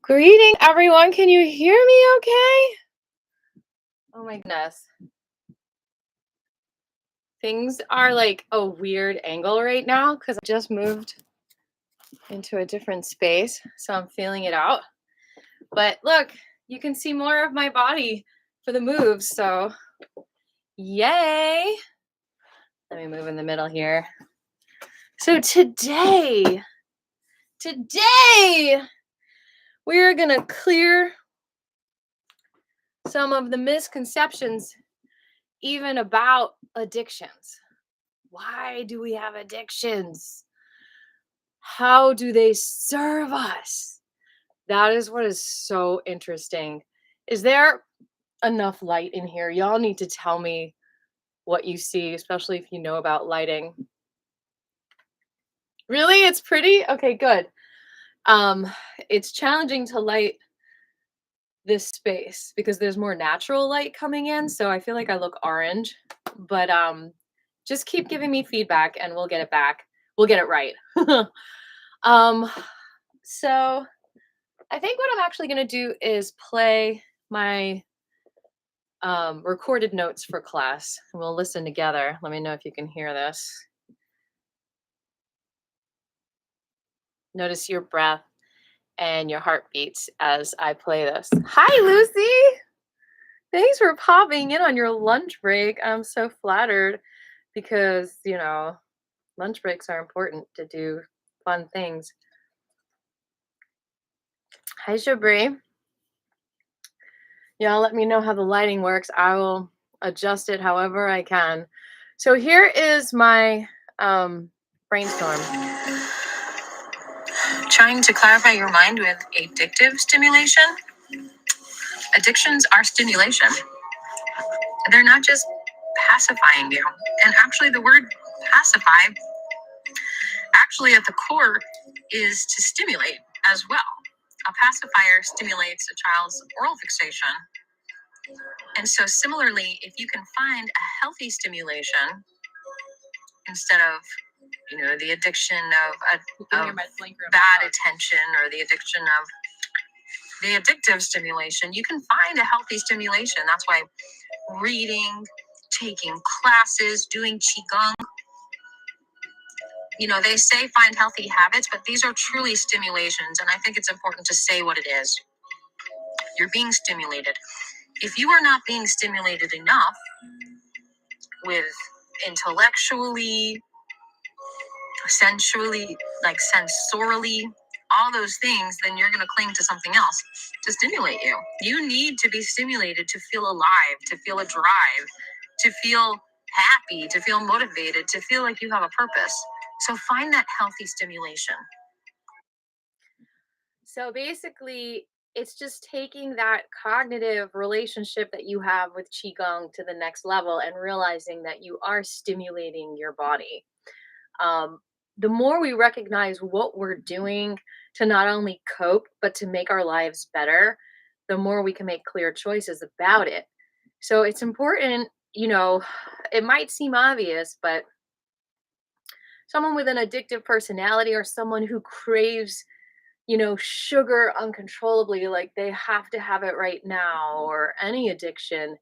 Greeting, everyone. Can you hear me okay? Oh my goodness. Things are like a weird angle right now because I just moved into a different space. So I'm feeling it out. But look, you can see more of my body for the moves. So yay. Let me move in the middle here. So today, we're going to clear some of the misconceptions even about addictions. Why do we have addictions? How do they serve us? That is what is so interesting. Is there enough light in here? Y'all need to tell me what you see, especially if you know about lighting. Really? It's pretty? Okay, good. It's challenging to light this space because there's more natural light coming in, so I feel like I look orange. But just keep giving me feedback and we'll get it back. We'll get it right. So I think what I'm actually going to do is play my recorded notes for class, and we'll listen together. Let me know if you can hear this. Notice your breath and your heartbeats as I play this. Hi, Lucy. Thanks for popping in on your lunch break. I'm so flattered because, lunch breaks are important to do fun things. Hi, Shabri. Y'all let me know how the lighting works. I will adjust it however I can. So here is my brainstorm. Trying to clarify your mind with addictive stimulation. Addictions are stimulation. They're not just pacifying you. And actually the word pacify, actually at the core, is to stimulate as well. A pacifier stimulates a child's oral fixation. And so similarly, if you can find a healthy stimulation instead of, the addiction of bad attention or the addiction of the addictive stimulation, you can find a healthy stimulation. That's why reading, taking classes, doing qigong, they say find healthy habits, but these are truly stimulations. And I think it's important to say what it is. You're being stimulated. If you are not being stimulated enough with intellectually, sensually, like sensorily, all those things, then you're going to cling to something else to stimulate you. You need to be stimulated to feel alive, to feel a drive, to feel happy, to feel motivated, to feel like you have a purpose. So find that healthy stimulation. So basically, it's just taking that cognitive relationship that you have with qigong to the next level and realizing that you are stimulating your body. The more we recognize what we're doing to not only cope, but to make our lives better, the more we can make clear choices about it. So it's important, it might seem obvious, but someone with an addictive personality or someone who craves, sugar uncontrollably, like they have to have it right now, or any addiction,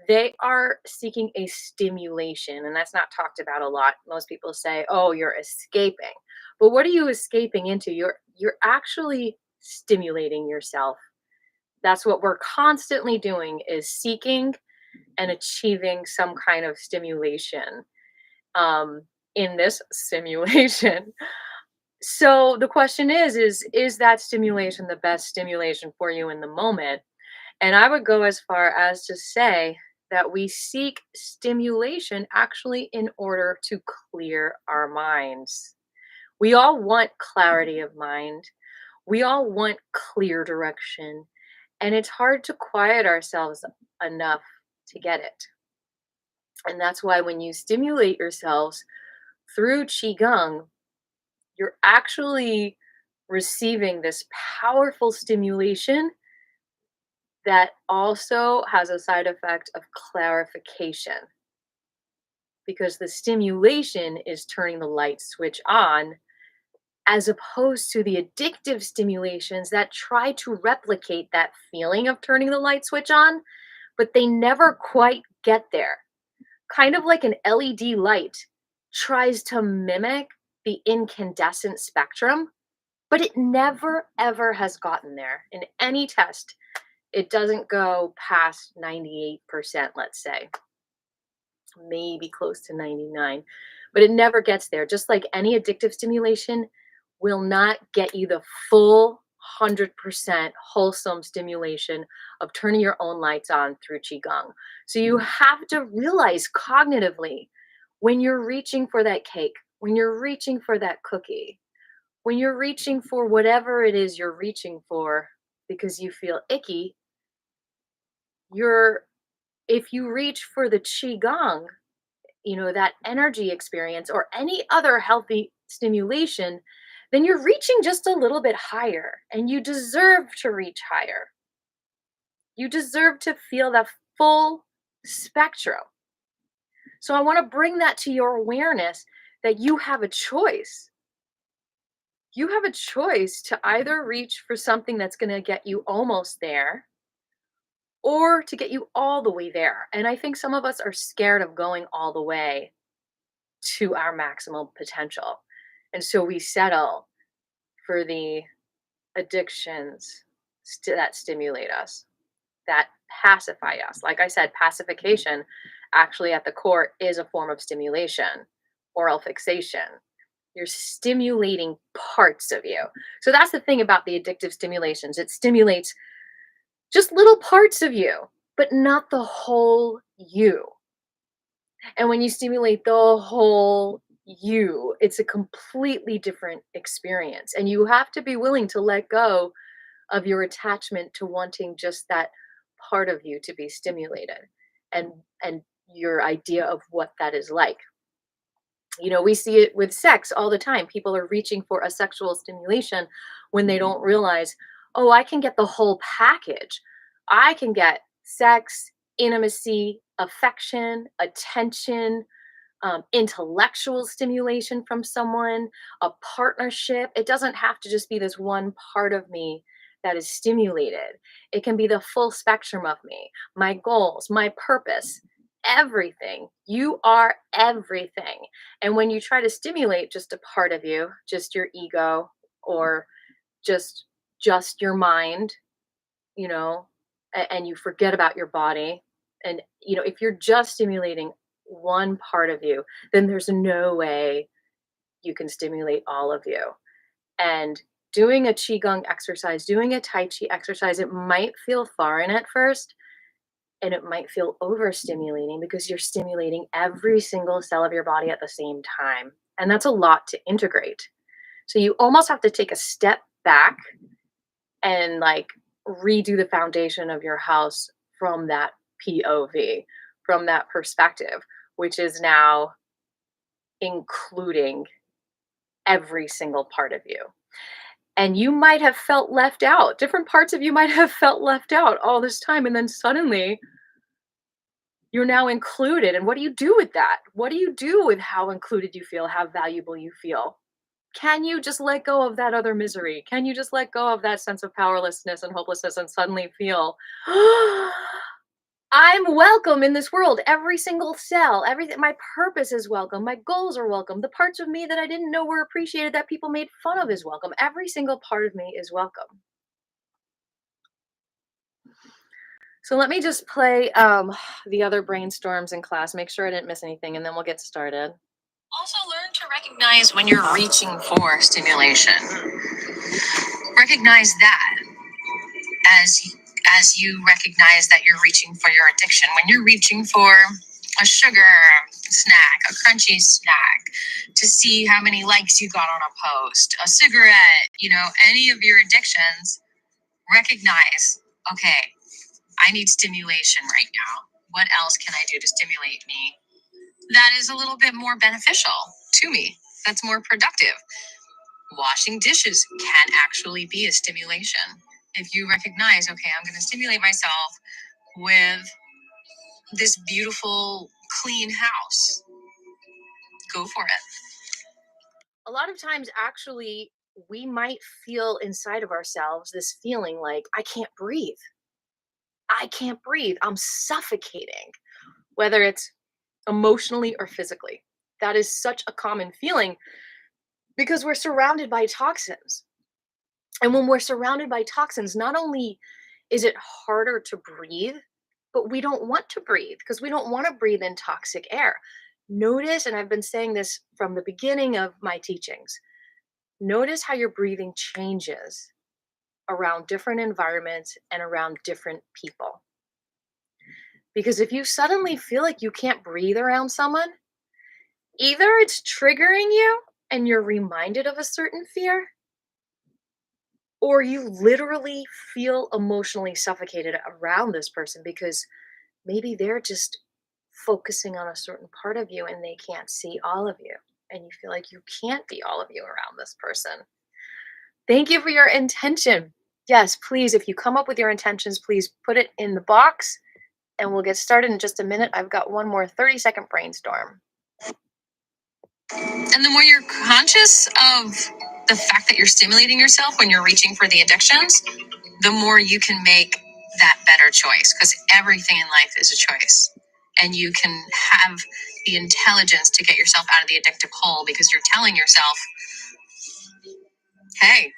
they are seeking a stimulation, and that's not talked about a lot. Most people say, "Oh, you're escaping." But what are you escaping into? You're actually stimulating yourself. That's what we're constantly doing, is seeking and achieving some kind of stimulation in this simulation. So the question is that stimulation the best stimulation for you in the moment? And I would go as far as to say that we seek stimulation actually in order to clear our minds. We all want clarity of mind. We all want clear direction. And it's hard to quiet ourselves enough to get it. And that's why when you stimulate yourselves through Qigong, you're actually receiving this powerful stimulation that also has a side effect of clarification, because the stimulation is turning the light switch on as opposed to the addictive stimulations that try to replicate that feeling of turning the light switch on, but they never quite get there. Kind of like an LED light tries to mimic the incandescent spectrum, but it never ever has gotten there in any test. It doesn't go past 98%, let's say, maybe close to 99, but it never gets there. Just like any addictive stimulation will not get you the full 100% wholesome stimulation of turning your own lights on through qigong. So you have to realize cognitively, when you're reaching for that cake, when you're reaching for that cookie, when you're reaching for whatever it is you're reaching for because you feel icky, you're if you reach for the qigong, that energy experience or any other healthy stimulation, then you're reaching just a little bit higher, and you deserve to reach higher. You deserve to feel the full spectrum. So I want to bring that to your awareness that you have a choice. You have a choice to either reach for something that's going to get you almost there or to get you all the way there. And I think some of us are scared of going all the way to our maximum potential. And so we settle for the addictions that stimulate us, that pacify us. Like I said, pacification actually at the core is a form of stimulation, oral fixation. You're stimulating parts of you. So that's the thing about the addictive stimulations. It stimulates just little parts of you, but not the whole you. And when you stimulate the whole you, it's a completely different experience. And you have to be willing to let go of your attachment to wanting just that part of you to be stimulated and your idea of what that is like. We see it with sex all the time. People are reaching for a sexual stimulation when they don't realize, oh, I can get the whole package. I can get sex, intimacy, affection, attention, intellectual stimulation from someone, a partnership. It doesn't have to just be this one part of me that is stimulated. It can be the full spectrum of me, my goals, my purpose, everything. You are everything. And when you try to stimulate just a part of you, just your ego or just just your mind, you know, and you forget about your body. And, if you're just stimulating one part of you, then there's no way you can stimulate all of you. And doing a Qigong exercise, doing a Tai Chi exercise, it might feel foreign at first and it might feel overstimulating because you're stimulating every single cell of your body at the same time. And that's a lot to integrate. So you almost have to take a step back and like redo the foundation of your house from that POV, from that perspective, which is now including every single part of you. And you might have felt left out. Different parts of you might have felt left out all this time. And then suddenly you're now included. And what do you do with that? What do you do with how included you feel, how valuable you feel? Can you just let go of that other misery? Can you just let go of that sense of powerlessness and hopelessness and suddenly feel, I'm welcome in this world. Every single cell, everything, my purpose is welcome. My goals are welcome. The parts of me that I didn't know were appreciated, that people made fun of, is welcome. Every single part of me is welcome. So let me just play the other brainstorms in class, make sure I didn't miss anything, and then we'll get started. Also, learn to recognize when you're reaching for stimulation. Recognize that as you recognize that you're reaching for your addiction. When you're reaching for a sugar snack, a crunchy snack, to see how many likes you got on a post, a cigarette, any of your addictions, recognize, okay, I need stimulation right now. What else can I do to stimulate me? That is a little bit more beneficial to me. That's more productive. Washing dishes can actually be a stimulation. If you recognize, okay, I'm going to stimulate myself with this beautiful, clean house, go for it. A lot of times, actually, we might feel inside of ourselves this feeling like, I can't breathe. I can't breathe. I'm suffocating, whether it's emotionally or physically. That is such a common feeling because we're surrounded by toxins. And when we're surrounded by toxins, not only is it harder to breathe, but we don't want to breathe because we don't want to breathe in toxic air. Notice, and I've been saying this from the beginning of my teachings, notice how your breathing changes around different environments and around different people. Because if you suddenly feel like you can't breathe around someone, either it's triggering you and you're reminded of a certain fear, or you literally feel emotionally suffocated around this person because maybe they're just focusing on a certain part of you and they can't see all of you. And you feel like you can't be all of you around this person. Thank you for your intention. Yes, please, if you come up with your intentions, please put it in the box and we'll get started in just a minute. I've got one more 30-second brainstorm. And the more you're conscious of the fact that you're stimulating yourself when you're reaching for the addictions, the more you can make that better choice because everything in life is a choice. And you can have the intelligence to get yourself out of the addictive hole because you're telling yourself, hey,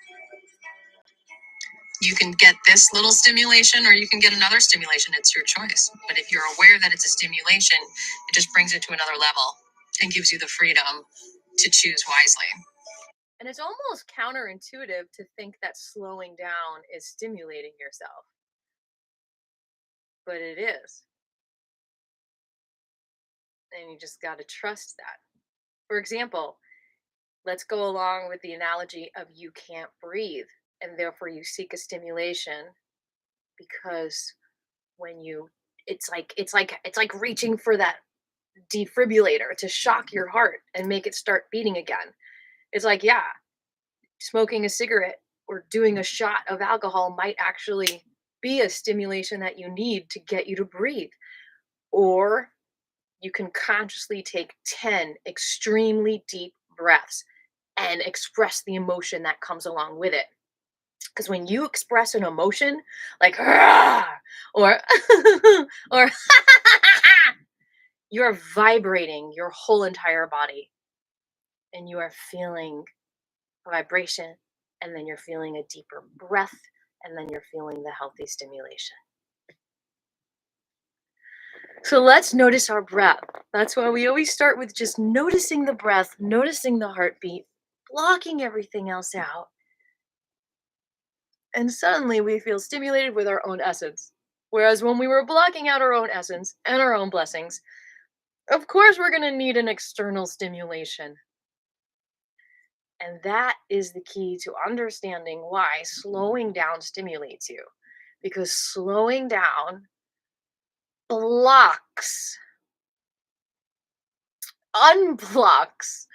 you can get this little stimulation or you can get another stimulation. It's your choice. But if you're aware that it's a stimulation, it just brings it to another level and gives you the freedom to choose wisely. And it's almost counterintuitive to think that slowing down is stimulating yourself, but it is. And you just got to trust that. For example, let's go along with the analogy of you can't breathe and therefore you seek a stimulation because when you it's like reaching for that defibrillator to shock your heart and make it start beating again. It's like, yeah, smoking a cigarette or doing a shot of alcohol might actually be a stimulation that you need to get you to breathe. Or you can consciously take 10 extremely deep breaths and express the emotion that comes along with it. Because when you express an emotion like "Rah!" or or you're vibrating your whole entire body and you are feeling vibration and then you're feeling a deeper breath and then you're feeling the healthy stimulation. So let's notice our breath. That's why we always start with just noticing the breath, noticing the heartbeat, blocking everything else out. And suddenly we feel stimulated with our own essence. Whereas when we were blocking out our own essence and our own blessings, of course we're going to need an external stimulation. And that is the key to understanding why slowing down stimulates you. Because slowing down blocks, unblocks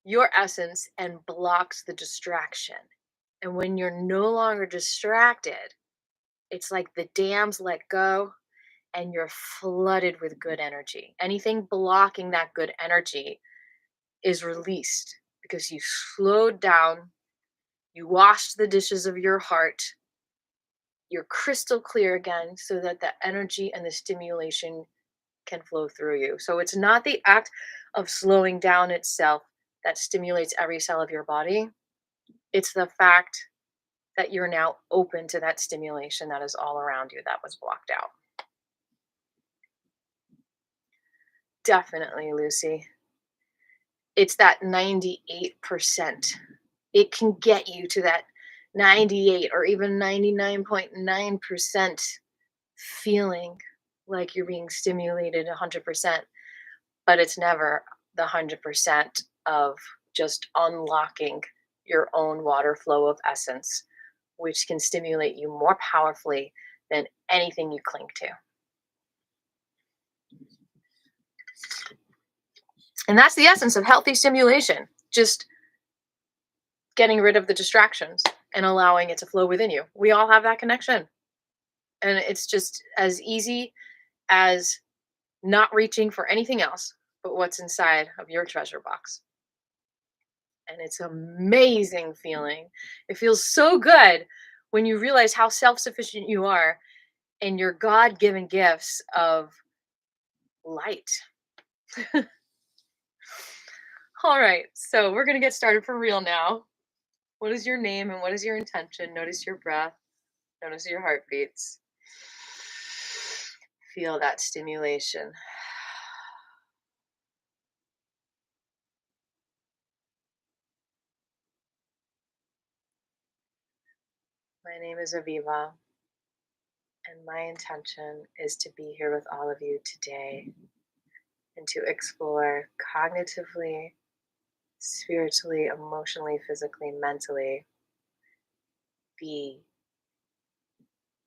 your essence and blocks the distraction. And when you're no longer distracted, it's like the dams let go and you're flooded with good energy. Anything blocking that good energy is released because you slowed down, you washed the dishes of your heart, you're crystal clear again so that the energy and the stimulation can flow through you. So it's not the act of slowing down itself that stimulates every cell of your body. It's the fact that you're now open to that stimulation that is all around you that was blocked out. Definitely, Lucy. It's that 98%. It can get you to that 98 or even 99.9% feeling like you're being stimulated 100%, but it's never the 100% of just unlocking your own water flow of essence, which can stimulate you more powerfully than anything you cling to. And that's the essence of healthy stimulation, just getting rid of the distractions and allowing it to flow within you. We all have that connection. And it's just as easy as not reaching for anything else but what's inside of your treasure box. And it's an amazing feeling. It feels so good when you realize how self-sufficient you are and your God-given gifts of light. All right, so we're going to get started for real now. What is your name and what is your intention? Notice your breath. Notice your heartbeats. Feel that stimulation. My name is Aviva, and my intention is to be here with all of you today and to explore cognitively, spiritually, emotionally, physically, mentally the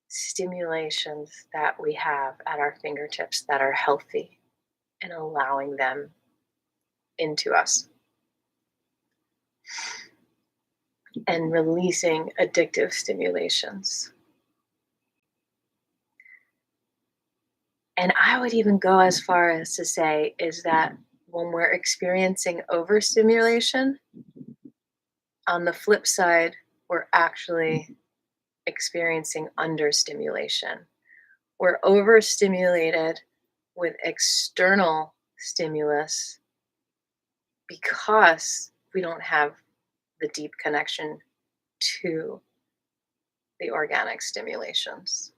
stimulations that we have at our fingertips that are healthy and allowing them into us and releasing addictive stimulations. And I would even go as far as to say is that when we're experiencing overstimulation, on the flip side, we're actually experiencing understimulation. We're overstimulated with external stimulus because we don't have the deep connection to the organic stimulations.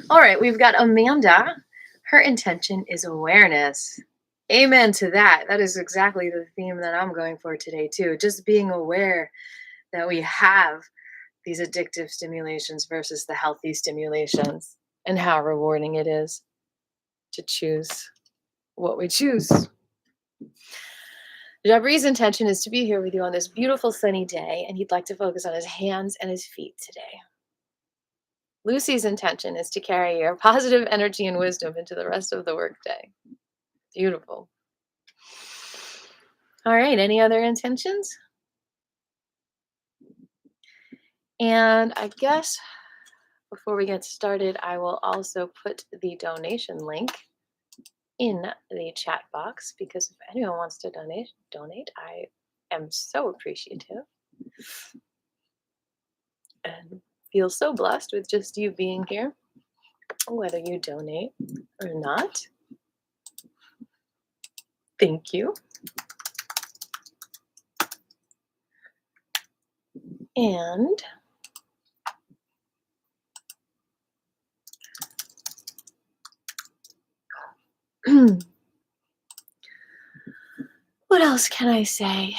All right, we've got Amanda. Her intention is awareness. Amen to that. That is exactly the theme that I'm going for today, too. Just being aware that we have these addictive stimulations versus the healthy stimulations and how rewarding it is to choose what we choose. Jabri's intention is to be here with you on this beautiful sunny day, and he'd like to focus on his hands and his feet today. Lucy's intention is to carry your positive energy and wisdom into the rest of the workday. Beautiful. All right, any other intentions? And I guess before we get started, I will also put the donation link in the chat box because if anyone wants to donate, I am so appreciative and feel so blessed with just you being here, whether you donate or not. Thank you. And what else can I say?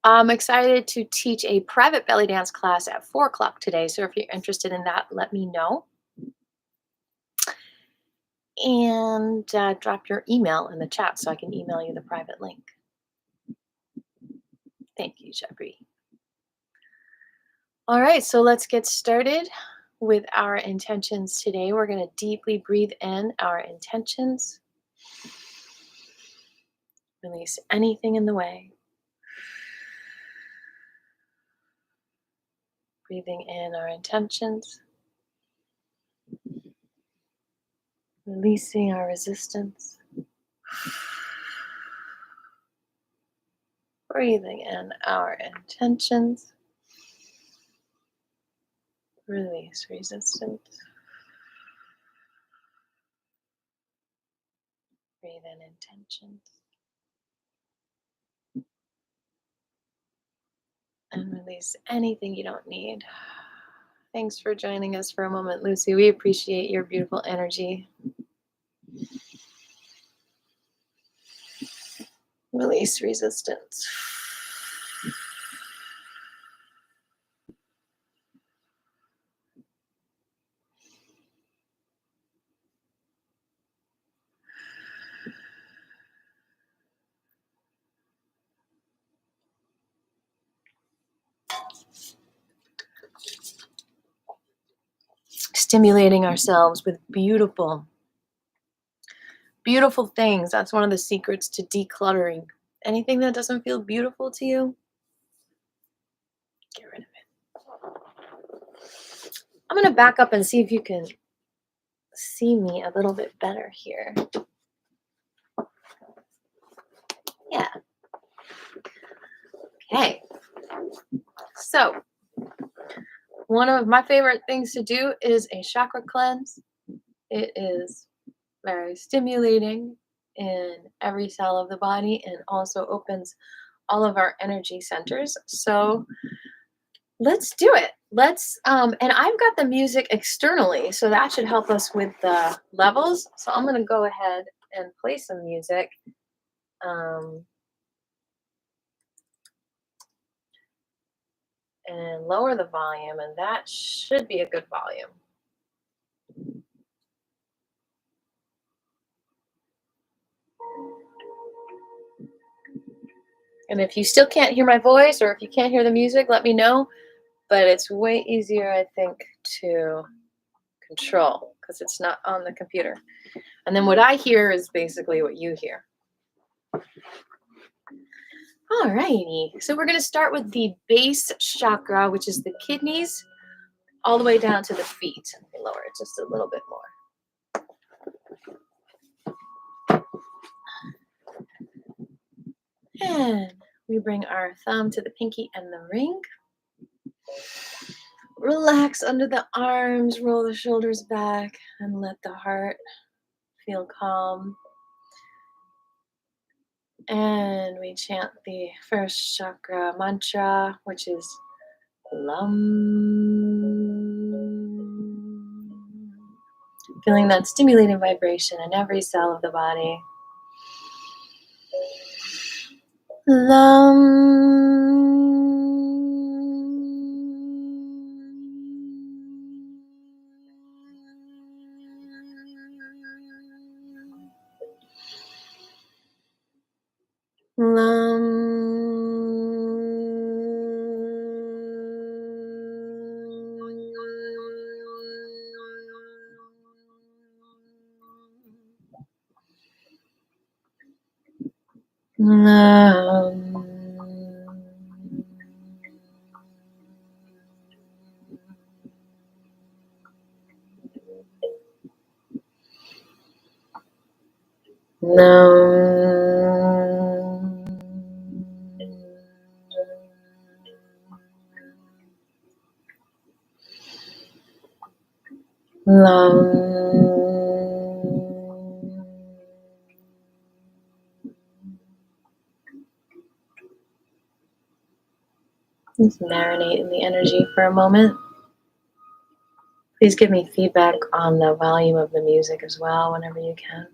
I'm excited to teach a private belly dance class at 4 o'clock today. So if you're interested in that, let me know. And drop your email in the chat so I can email you the private link. Thank you, Jabri. All right, so let's get started with our intentions today. We're going to deeply breathe in our intentions. Release anything in the way. Breathing in our intentions. Releasing our resistance. Breathing in our intentions. Release resistance. Breathe in intentions. And release anything you don't need. Thanks for joining us for a moment, Lucy. We appreciate your beautiful energy. Release resistance. Stimulating ourselves with beautiful, beautiful things. That's one of the secrets to decluttering. Anything that doesn't feel beautiful to you, get rid of it. I'm going to back up and see if you can see me a little bit better here. Okay, so one of my favorite things to do is a chakra cleanse. It is very stimulating in every cell of the body and also opens all of our energy centers. So let's do it. And I've got the music externally, so that should help us with the levels. So I'm going to go ahead and play some music. Um, and lower the volume, and that should be a good volume. And if you still can't hear my voice or if you can't hear the music, let me know. But it's way easier, I think, to control because it's not on the computer. And then what I hear is basically what you hear. All righty. So we're going to start with the base chakra, which is the kidneys, all the way down to the feet. Let me lower it just a little bit more. And we bring our thumb to the pinky and the ring. Relax under the arms, roll the shoulders back, and let the heart feel calm. And we chant the first chakra mantra, which is Lam. Feeling that stimulating vibration in every cell of the body. Lam. Just marinate in the energy for a moment. Please give me feedback on the volume of the music as well whenever you can.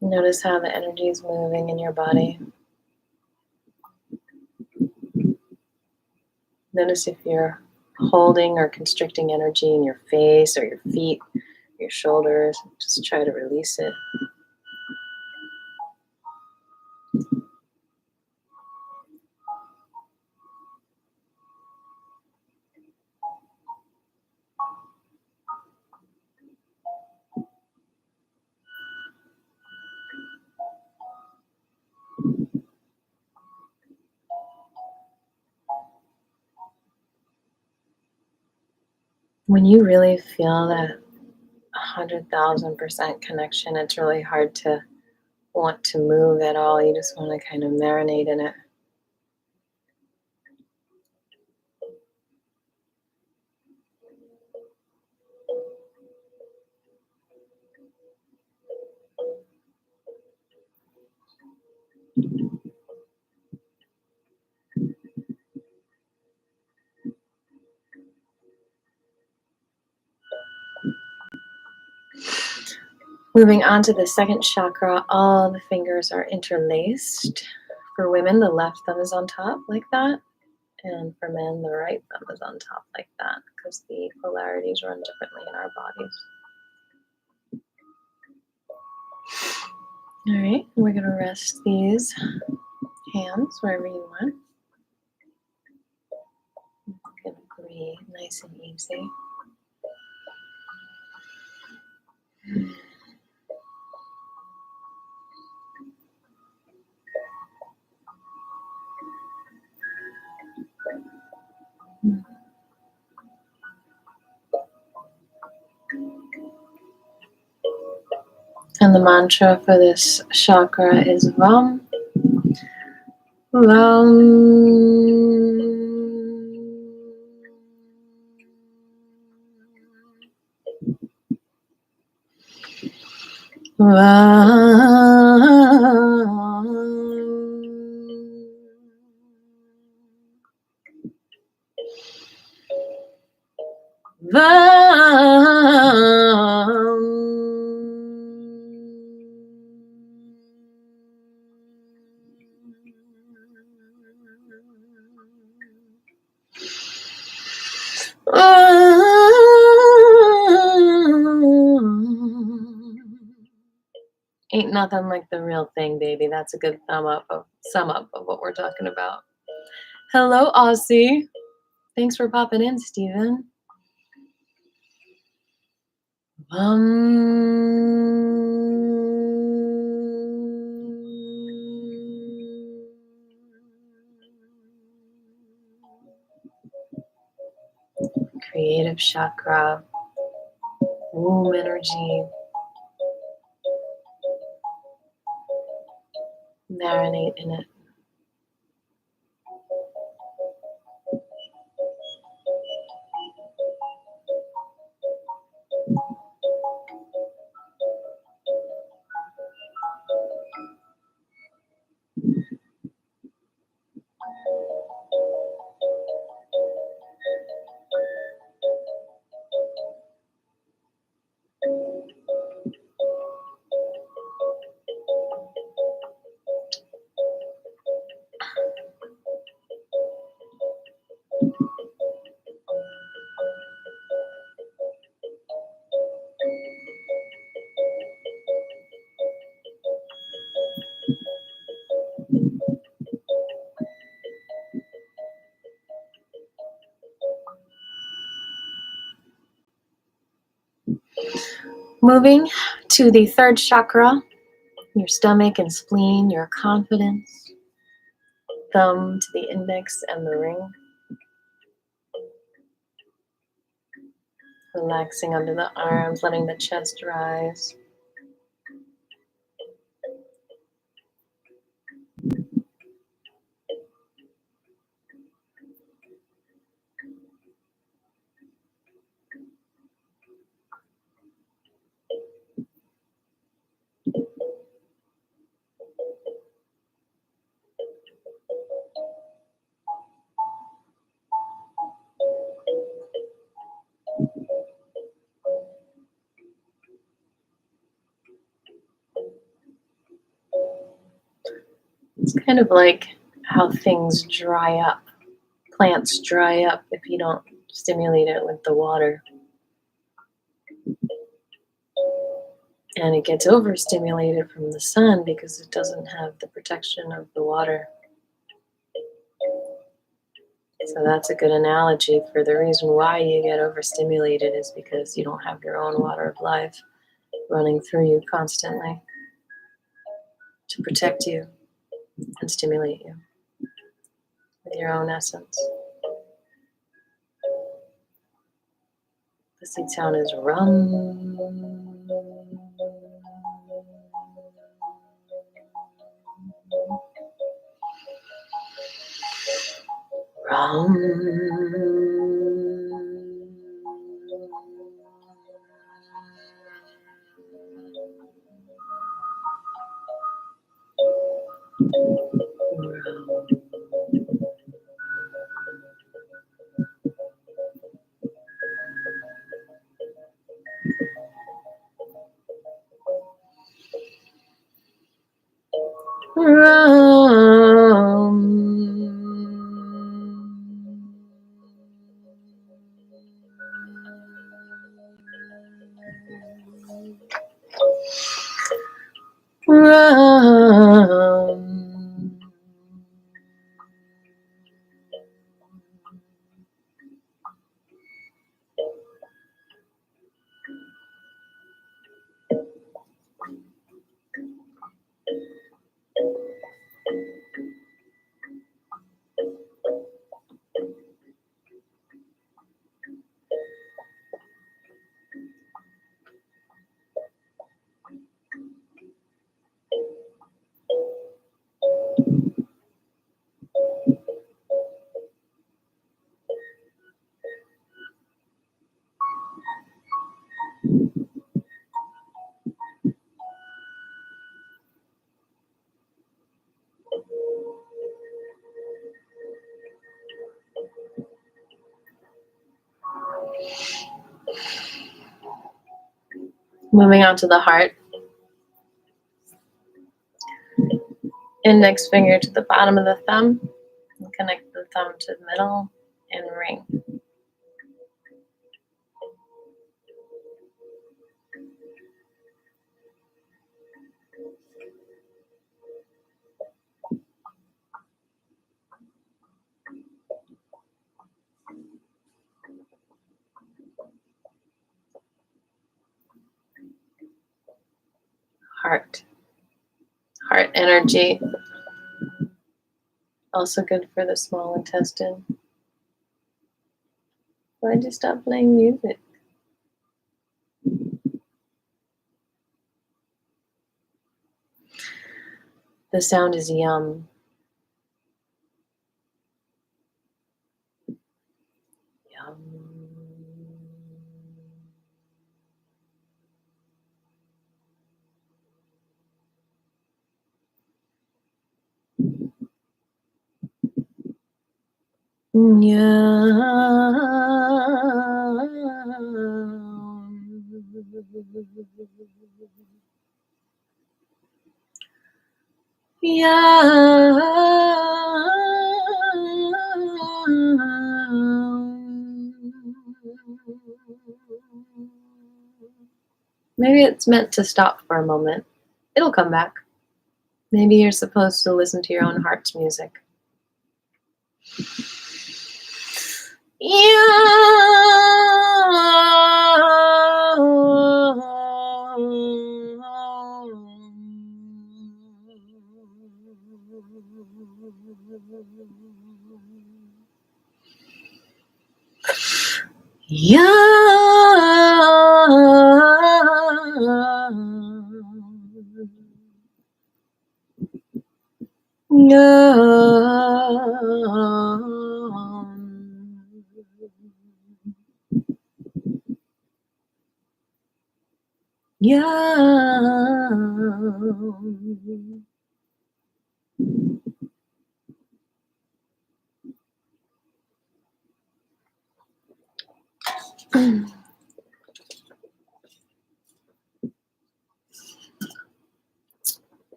Notice how the energy is moving in your body. Notice if you're holding or constricting energy in your face or your feet, your shoulders. Just try to release it. When you really feel that 100,000% connection, it's really hard to want to move at all. You just want to kind of marinate in it. Moving on to the second chakra, all the fingers are interlaced. For women, the left thumb is on top like that. And for men, the right thumb is on top like that because the polarities run differently in our bodies. All right, we're going to rest these hands wherever you want. You're going to breathe nice and easy. And the mantra for this chakra is Vam. Vam. Ain't nothing like the real thing, baby. That's a good sum up of what we're talking about. Hello, Aussie. Thanks for popping in, Steven. Creative chakra, womb energy. Marinate in it. Moving to the third chakra, your stomach and spleen, your confidence. Thumb to the index and the ring. Relaxing under the arms, letting the chest rise. It's kind of like how things dry up. Plants dry up if you don't stimulate it with the water. And it gets overstimulated from the sun because it doesn't have the protection of the water. So that's a good analogy for the reason why you get overstimulated is because you don't have your own water of life running through you constantly to protect you and stimulate you with your own essence. The seed sound is rum. Rum. Rum. Moving on to the heart. Index finger to the bottom of the thumb. And connect the thumb to the middle and ring. Heart. Heart energy. Also good for the small intestine. Why'd you stop playing music? The sound is yum. Yum. Maybe it's meant to stop for a moment. It'll come back. Maybe you're supposed to listen to your own heart's music.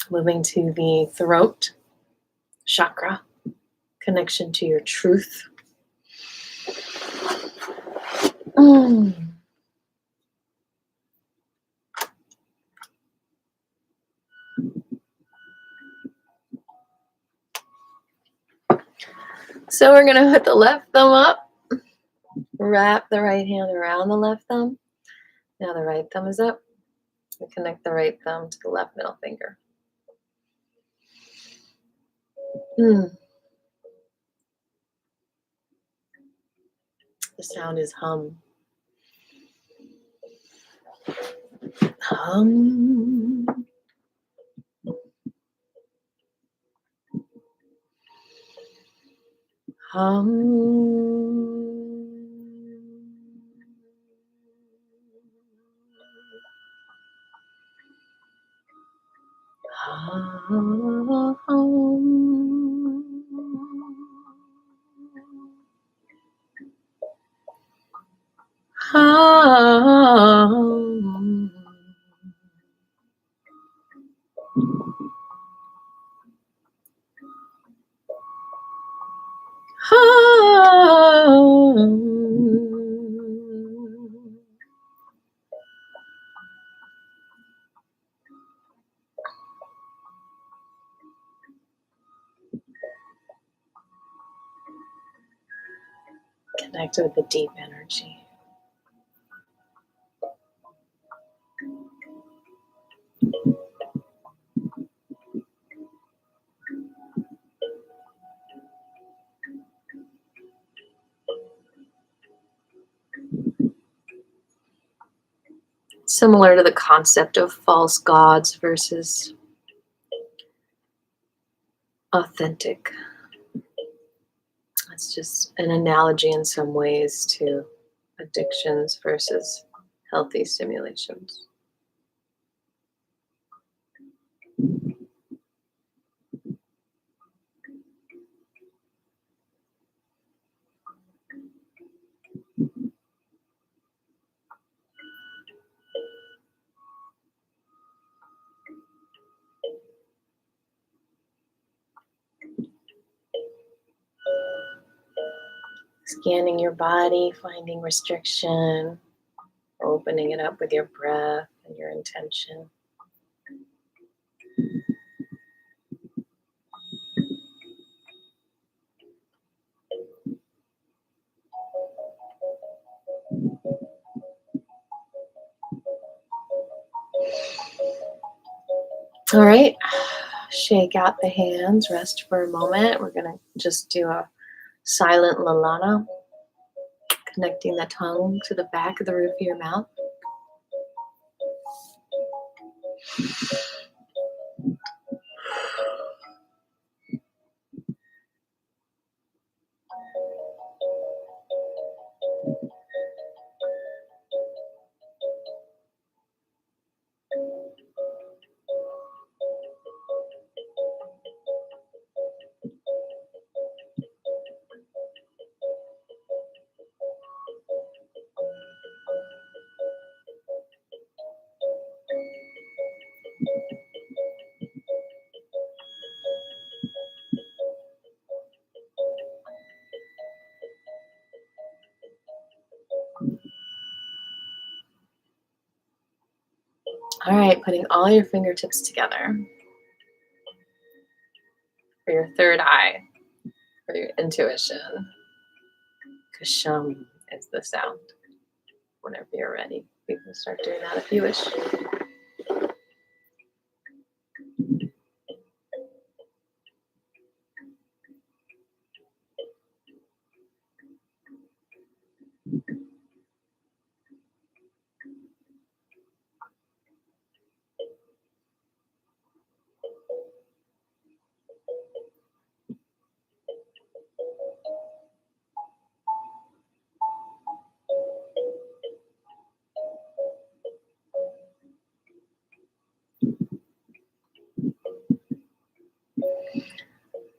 Moving to the throat chakra, connection to your truth. So we're going to put the left thumb up, wrap the right hand around the left thumb. Now the right thumb is up. We connect the right thumb to the left middle finger. The sound is hum. Hum. Hum. Connect with the deep energy. Similar to the concept of false gods versus authentic. It's just an analogy in some ways to addictions versus healthy stimulations. Scanning your body, finding restriction, opening it up with your breath and your intention. All right, shake out the hands, rest for a moment. We're going to just do a silent lalana, connecting the tongue to the back of the roof of your mouth. All right, putting all your fingertips together for your third eye, for your intuition. Kashum is the sound. Whenever you're ready, we can start doing that if you wish.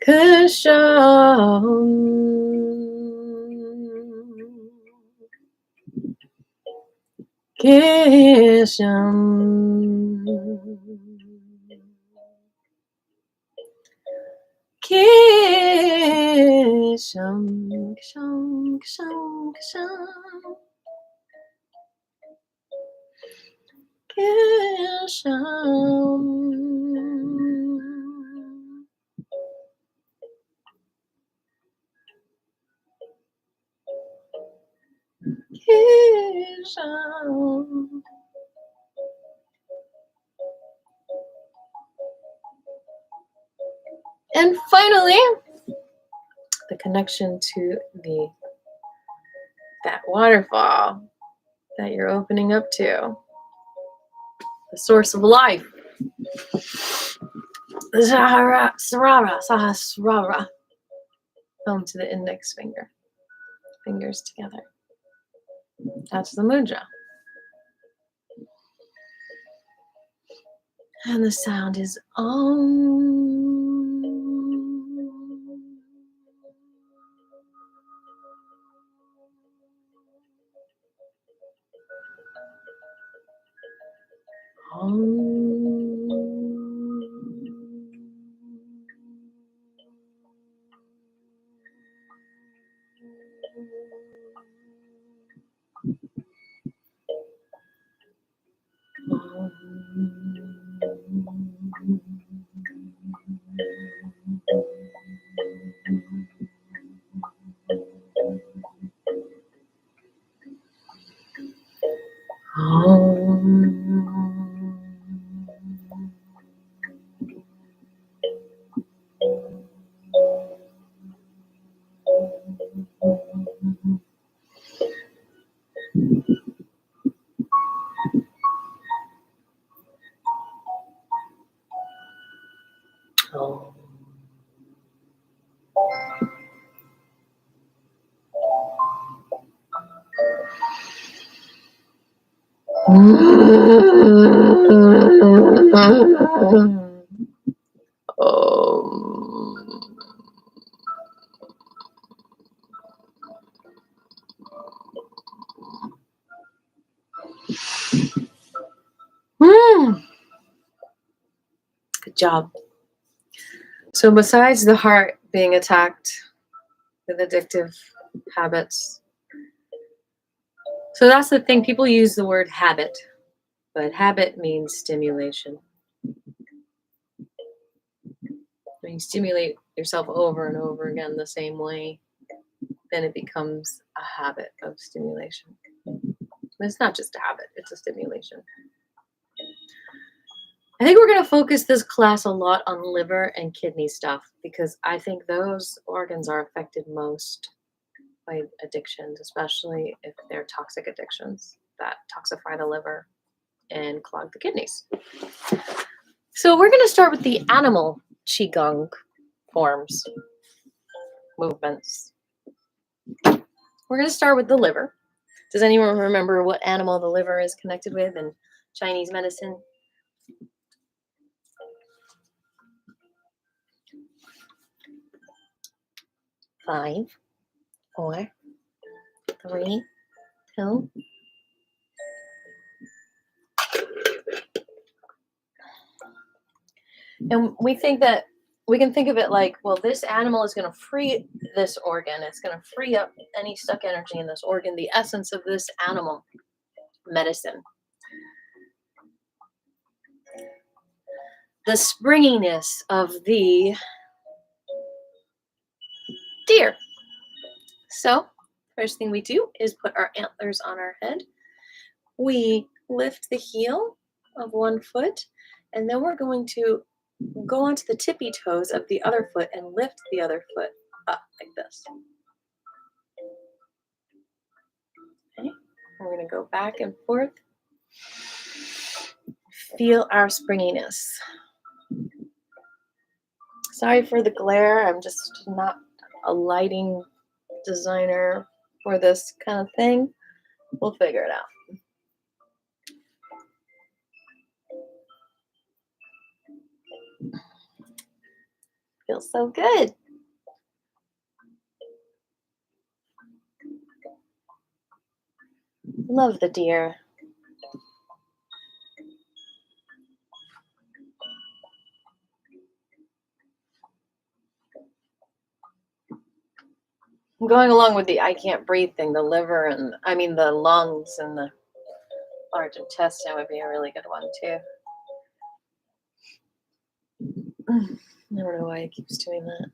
Kisham, Kisham, Kisham, Kisham, Kisham, Kisham, Kisham. And finally, the connection to that waterfall that you're opening up to, the source of life. Zahara, Sarara, Sahasrara. Thumb to the index finger. Fingers together. That's the mudra. And the sound is Om. Good job. So besides the heart being attacked with addictive habits, so that's the thing, people use the word habit, but habit means stimulation. When you stimulate yourself over and over again the same way, then it becomes a habit of stimulation. It's not just a habit, it's a stimulation. I think we're going to focus this class a lot on liver and kidney stuff because I think those organs are affected most by addictions, especially if they're toxic addictions that toxify the liver and clog the kidneys. So we're going to start with the animal qigong forms, movements. We're going to start with the liver. Does anyone remember what animal the liver is connected with in Chinese medicine? Five, 4, 3, 2. And we think that we can think of it like, well, this animal is going to free this organ. It's going to free up any stuck energy in this organ, the essence of this animal medicine. The springiness of the deer. So, first thing we do is put our antlers on our head. We lift the heel of one foot, and then we're going to go onto the tippy toes of the other foot and lift the other foot up like this. Okay, we're going to go back and forth. Feel our springiness. Sorry for the glare. I'm just not a lighting designer for this kind of thing. We'll figure it out. Feels so good. Love the deer. I'm going along with the I can't breathe thing, the liver and the lungs and the large intestine would be a really good one too. I don't know why it keeps doing that.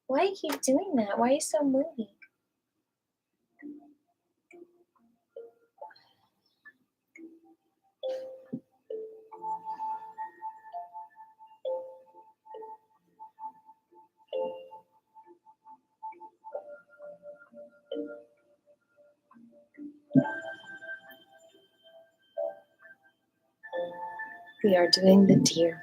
Why you keep doing that? Why are you so moody? We are doing the deer.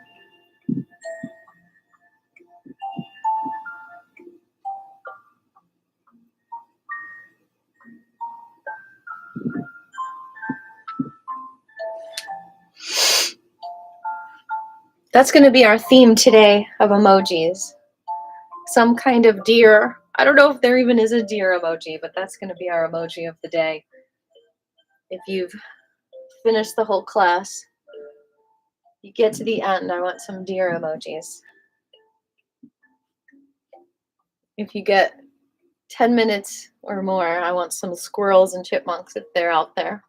That's going to be our theme today of emojis. Some kind of deer. I don't know if there even is a deer emoji, but that's going to be our emoji of the day. If you've finished the whole class, you get to the end, I want some deer emojis. If you get 10 minutes or more, I want some squirrels and chipmunks if they're out there.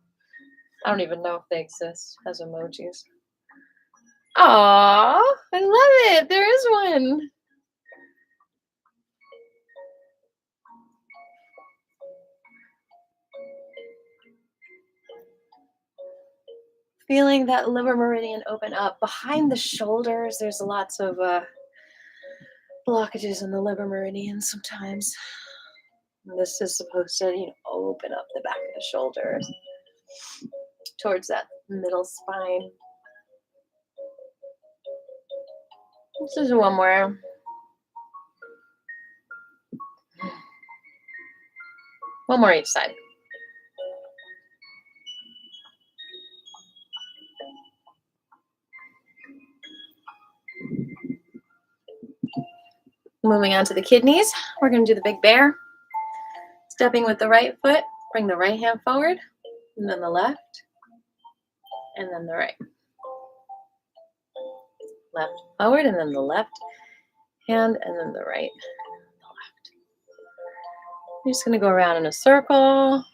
I don't even know if they exist as emojis. Aww, I love it. There is one. Feeling that liver meridian open up. Behind the shoulders, there's lots of blockages in the liver meridian sometimes. And this is supposed to, open up the back of the shoulders towards that middle spine. This is one more. One more each side. Moving on to the kidneys, we're going to do the big bear. Stepping with the right foot, bring the right hand forward, and then the left, and then the right. Left forward, and then the left hand, and then the right, the left. You're just going to go around in a circle,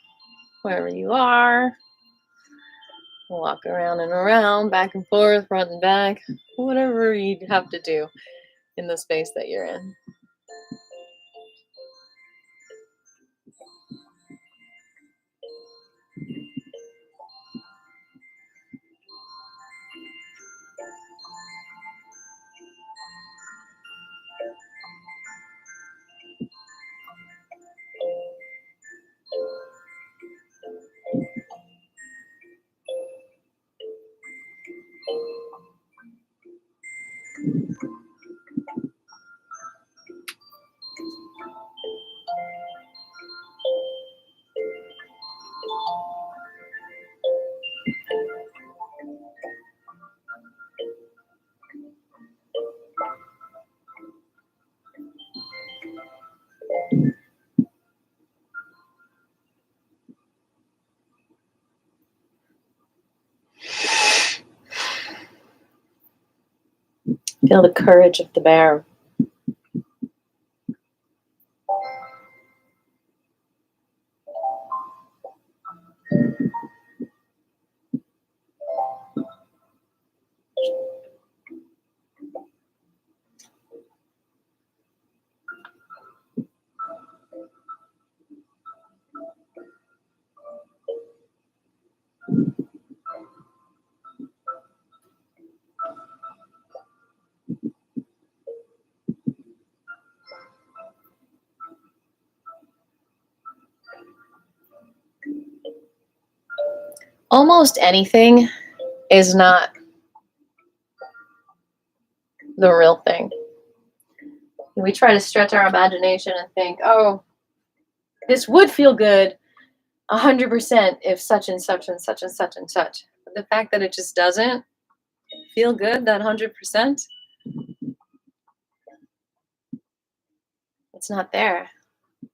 wherever you are. Walk around and around, back and forth, front and back, whatever you have to do in the space that you're in. Feel the courage of the bear. Almost anything is not the real thing. We try to stretch our imagination and think, oh, this would feel good 100% if such and such and such and such and such. But the fact that it just doesn't feel good, that 100%, it's not there.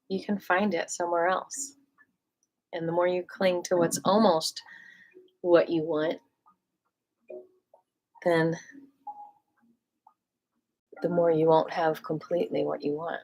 You can find it somewhere else. And the more you cling to what's almost what you want, then the more you won't have completely what you want.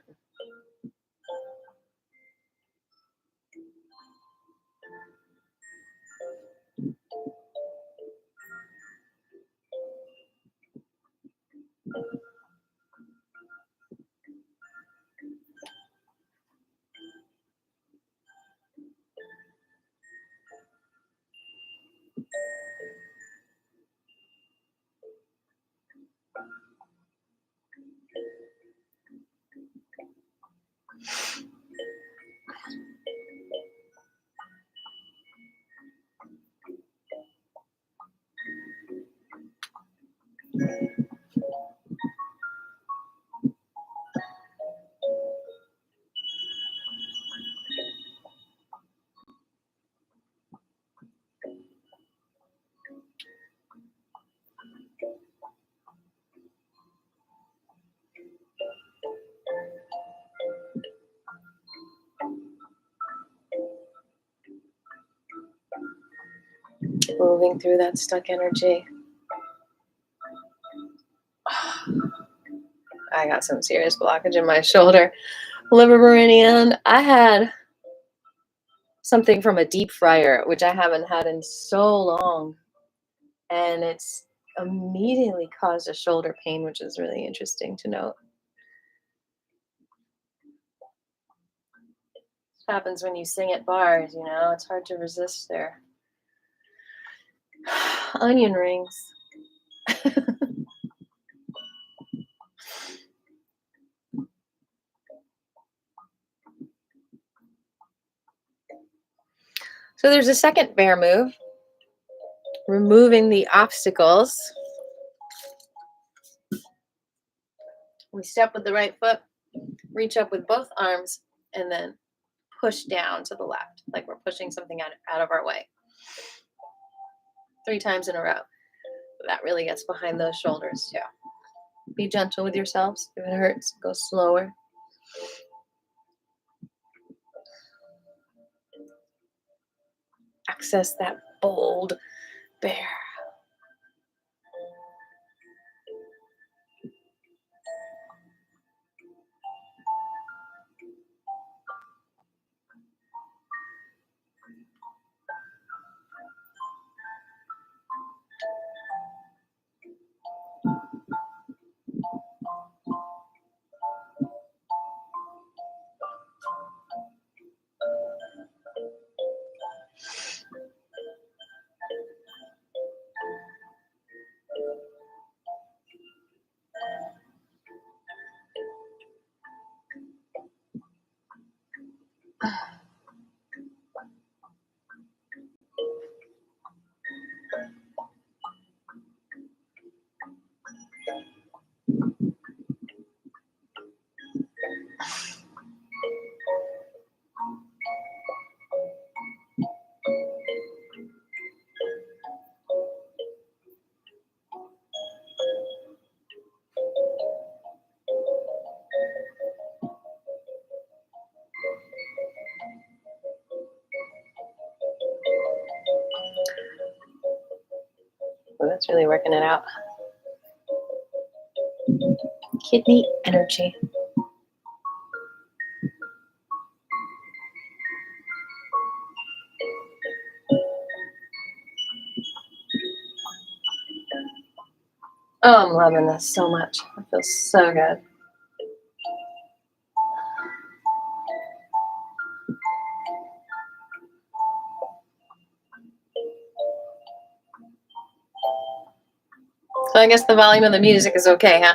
Moving through that stuck energy. I got some serious blockage in my shoulder. Liver meridian. I had something from a deep fryer, which I haven't had in so long. And it's immediately caused a shoulder pain, which is really interesting to note. This happens when you sing at bars, you know, it's hard to resist there. Onion rings. So there's a second bear move, removing the obstacles. We step with the right foot, reach up with both arms, and then push down to the left, like we're pushing something out of our way. 3 times in a row. That really gets behind those shoulders too. Be gentle with yourselves. If it hurts, go slower. Access that bold bear. Well, that's really working it out. Kidney energy. Oh, I'm loving this so much. It feels so good. So I guess the volume of the music is okay, huh?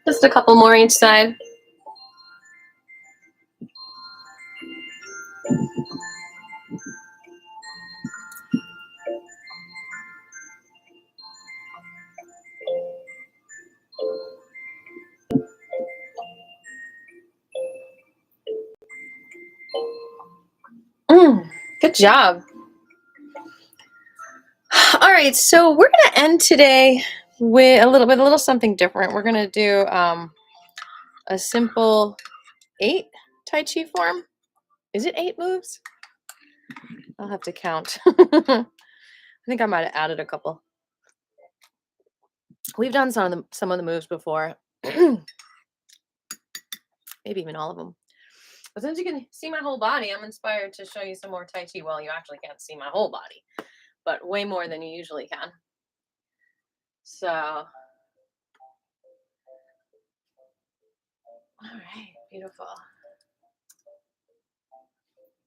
Just a couple more each side. Good job. All right, so we're going to end today with a little something different. We're going to do a simple 8 Tai Chi form. Is it 8 moves? I'll have to count. I think I might have added a couple. We've done some of the moves before. Maybe even all of them. But since you can see my whole body, I'm inspired to show you some more Tai Chi. Well, you actually can't see my whole body, but way more than you usually can. So, all right, beautiful.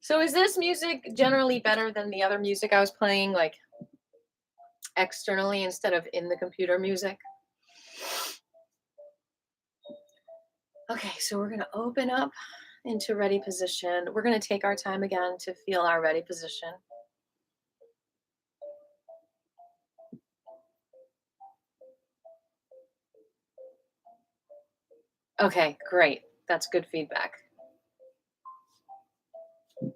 So is this music generally better than the other music I was playing, like externally instead of in the computer music? Okay, so we're going to open up into ready position. We're going to take our time again to feel our ready position. Okay, great. That's good feedback. The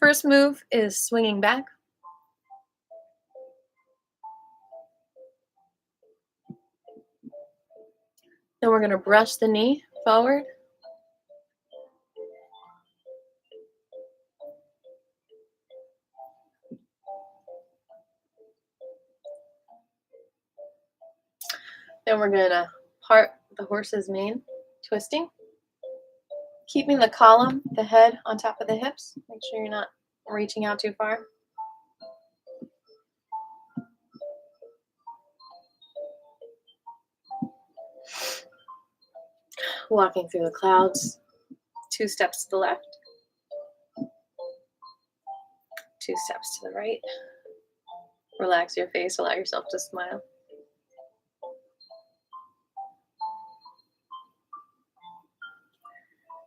first move is swinging back. Then we're going to brush the knee forward. Then we're going to part the horse's mane, twisting. Keeping the column, the head on top of the hips. Make sure you're not reaching out too far. Walking through the clouds. 2 steps to the left. 2 steps to the right. Relax your face. Allow yourself to smile.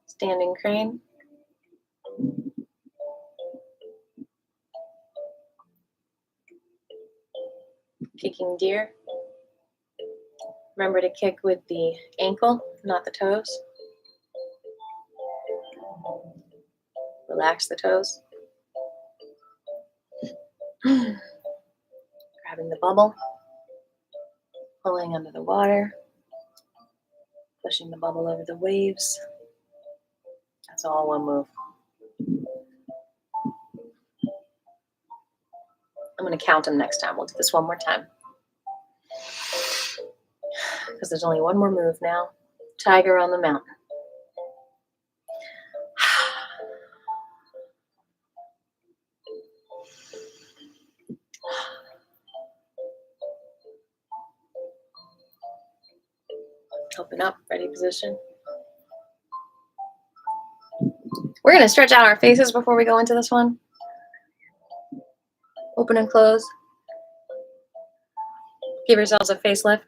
Standing crane. Kicking deer. Remember to kick with the ankle, not the toes. Relax the toes. Grabbing the bubble. Pulling under the water. Pushing the bubble over the waves. That's all one move. I'm going to count them next time. We'll do this one more time. Because there's only one more move now. Tiger on the mountain. Open up, ready position. We're going to stretch out our faces before we go into this one. Open and close. Give yourselves a facelift.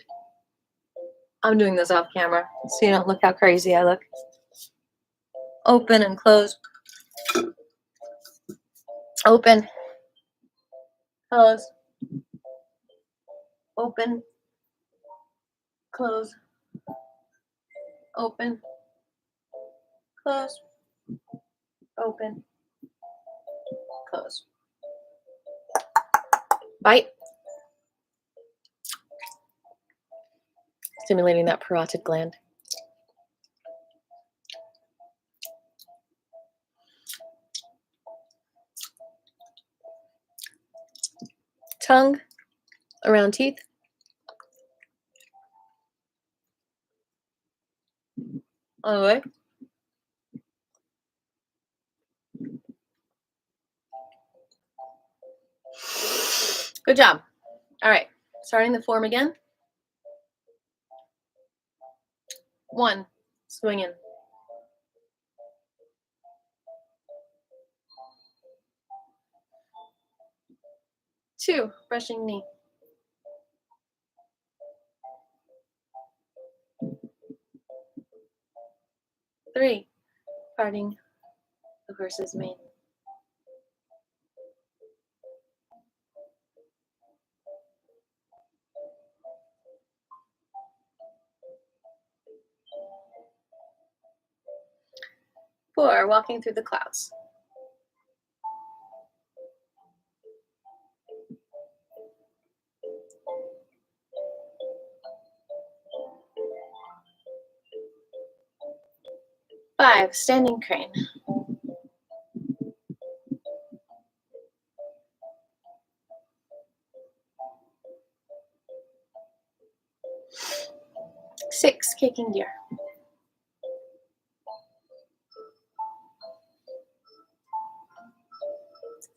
I'm doing this off camera, so you don't look how crazy I look. Open and close. Open. Close. Open. Close. Open. Close. Open. Close. Bite. Stimulating that parotid gland. Tongue around teeth. All the way. Good job. All right, starting the form again. 1, swing in. 2, brushing knee. 3, parting the horse's mane. 4, walking through the clouds. 5, standing crane. 6, kicking deer.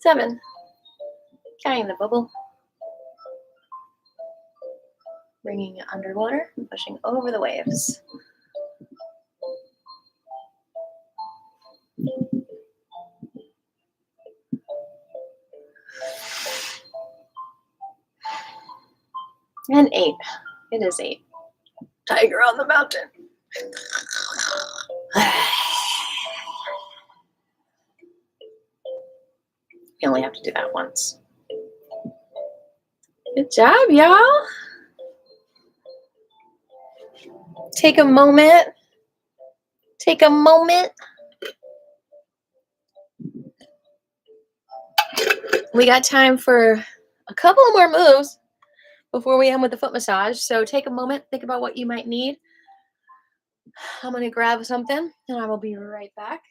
7, carrying the bubble. Bringing it underwater and pushing over the waves. And 8. It is 8. Tiger on the mountain. You only have to do that once. Good job, y'all. Take a moment. Take a moment. We got time for a couple more moves before we end with the foot massage. So take a moment, think about what you might need. I'm going to grab something and I will be right back.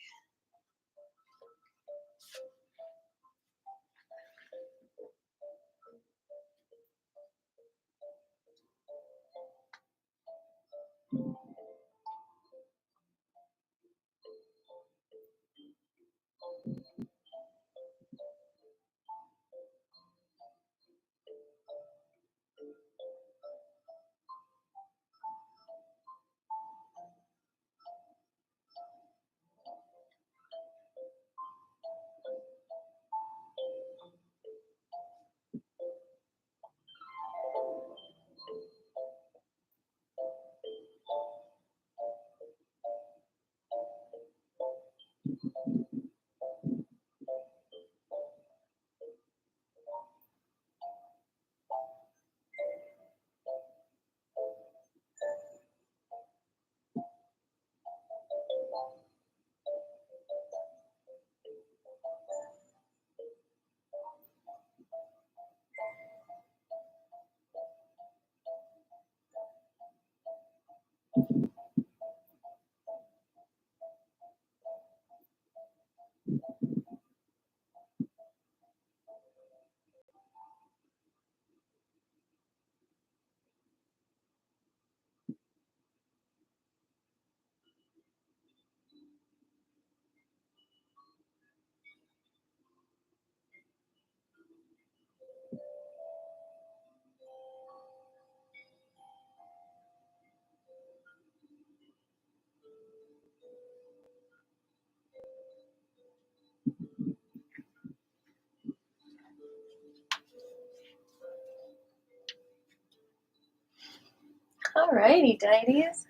Alrighty, deities.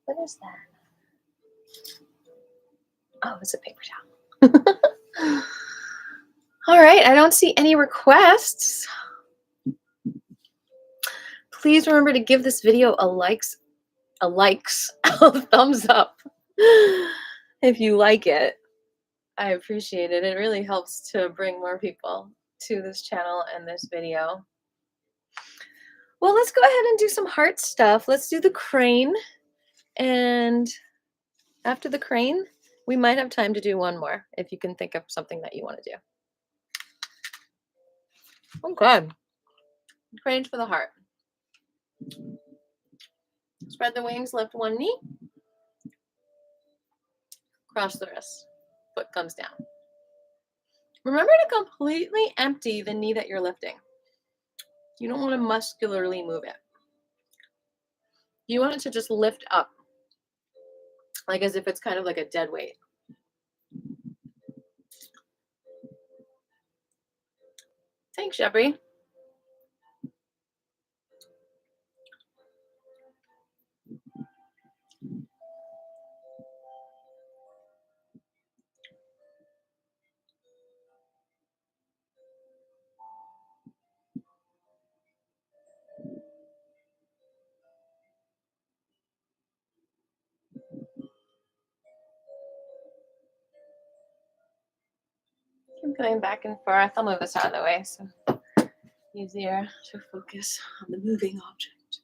What is that? Oh, it's a paper towel. All right, I don't see any requests. Please remember to give this video a thumbs up if you like it. I appreciate it. It really helps to bring more people to this channel and this video. Well, let's go ahead and do some heart stuff. Let's do the crane. And after the crane, we might have time to do one more if you can think of something that you want to do. Okay. Cranes for the heart. Spread the wings, lift one knee. Cross the wrist. Foot comes down. Remember to completely empty the knee that you're lifting. You don't want to muscularly move it. You want it to just lift up, like as if it's kind of like a dead weight. Thanks, Shebri. Keep going back and forth. I'll move this out of the way so easier to focus on the moving object.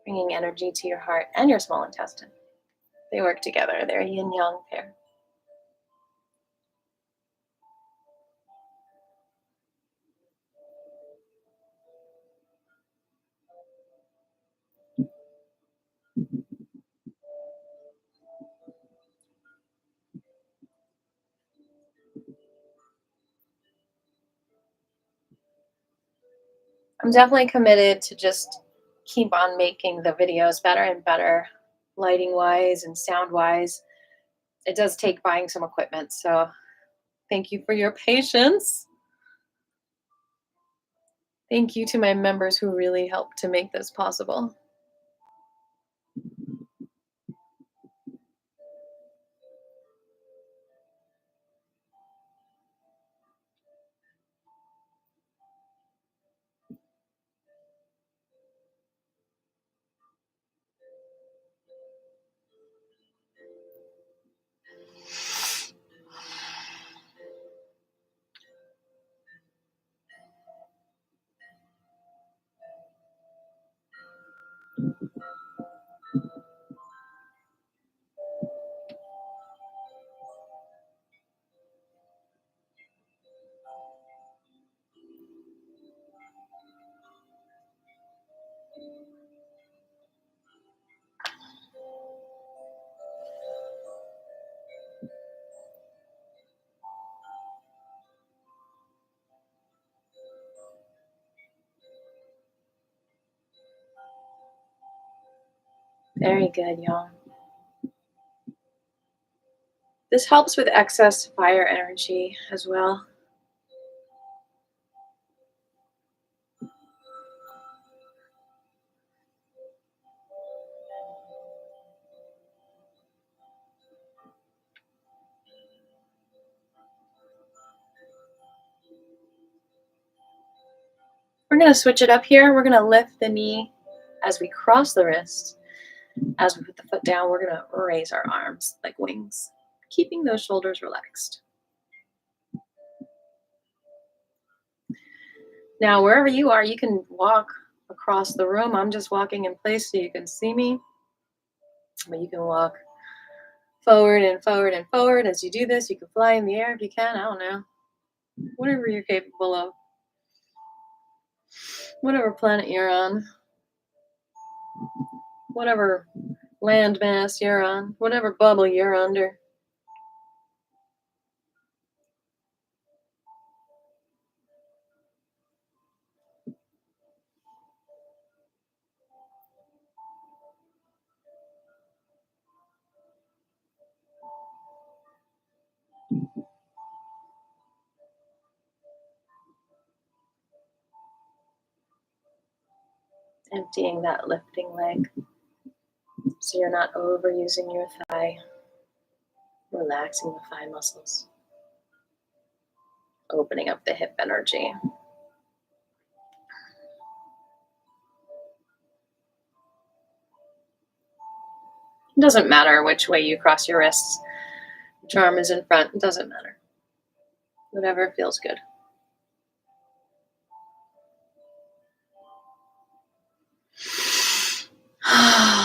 Bringing energy to your heart and your small intestine. They work together. They're a yin-yang pair. I'm definitely committed to just keep on making the videos better and better, lighting wise and sound wise. It does take buying some equipment, so thank you for your patience. Thank you to my members who really helped to make this possible. Very good, y'all. This helps with excess fire energy as well. We're going to switch it up here. We're going to lift the knee as we cross the wrist. As we put the foot down, we're going to raise our arms like wings, keeping those shoulders relaxed. Now, wherever you are, you can walk across the room. I'm just walking in place so you can see me. But you can walk forward and forward and forward. As you do this, you can fly in the air if you can. I don't know. Whatever you're capable of. Whatever planet you're on. Whatever landmass you're on. Whatever bubble you're under. Emptying that lifting leg so you're not overusing your thigh. Relaxing the thigh muscles. Opening up the hip energy. It doesn't matter which way you cross your wrists. Which arm is in front. It doesn't matter. Whatever feels good.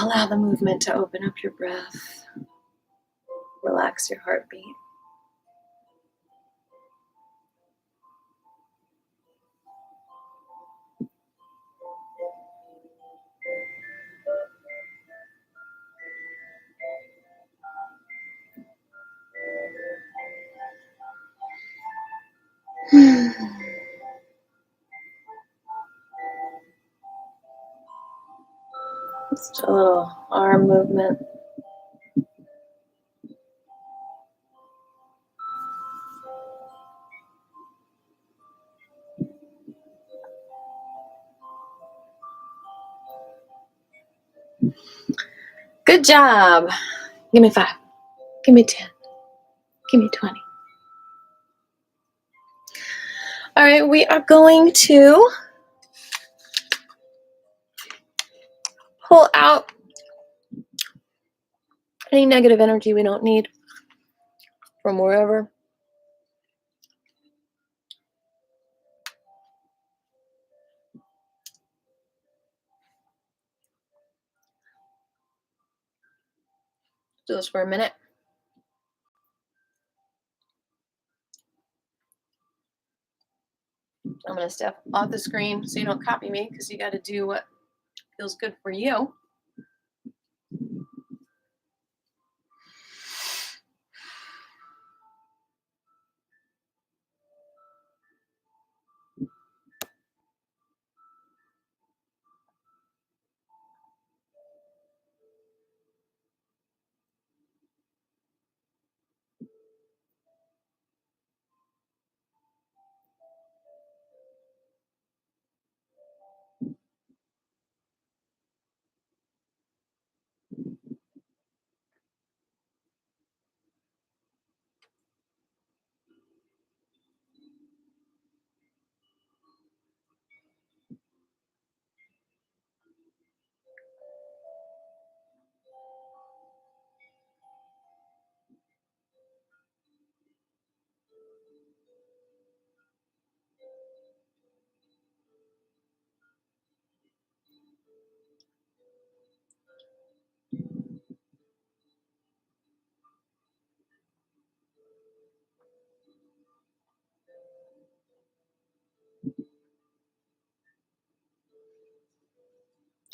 Allow the movement to open up your breath. Relax your heartbeat. Just a little arm movement. Good job. Give me 5. Give me 10. Give me 20. All right, we are going to pull out any negative energy we don't need from wherever. Do this for a minute. I'm going to step off the screen so you don't copy me because you got to do what feels good for you.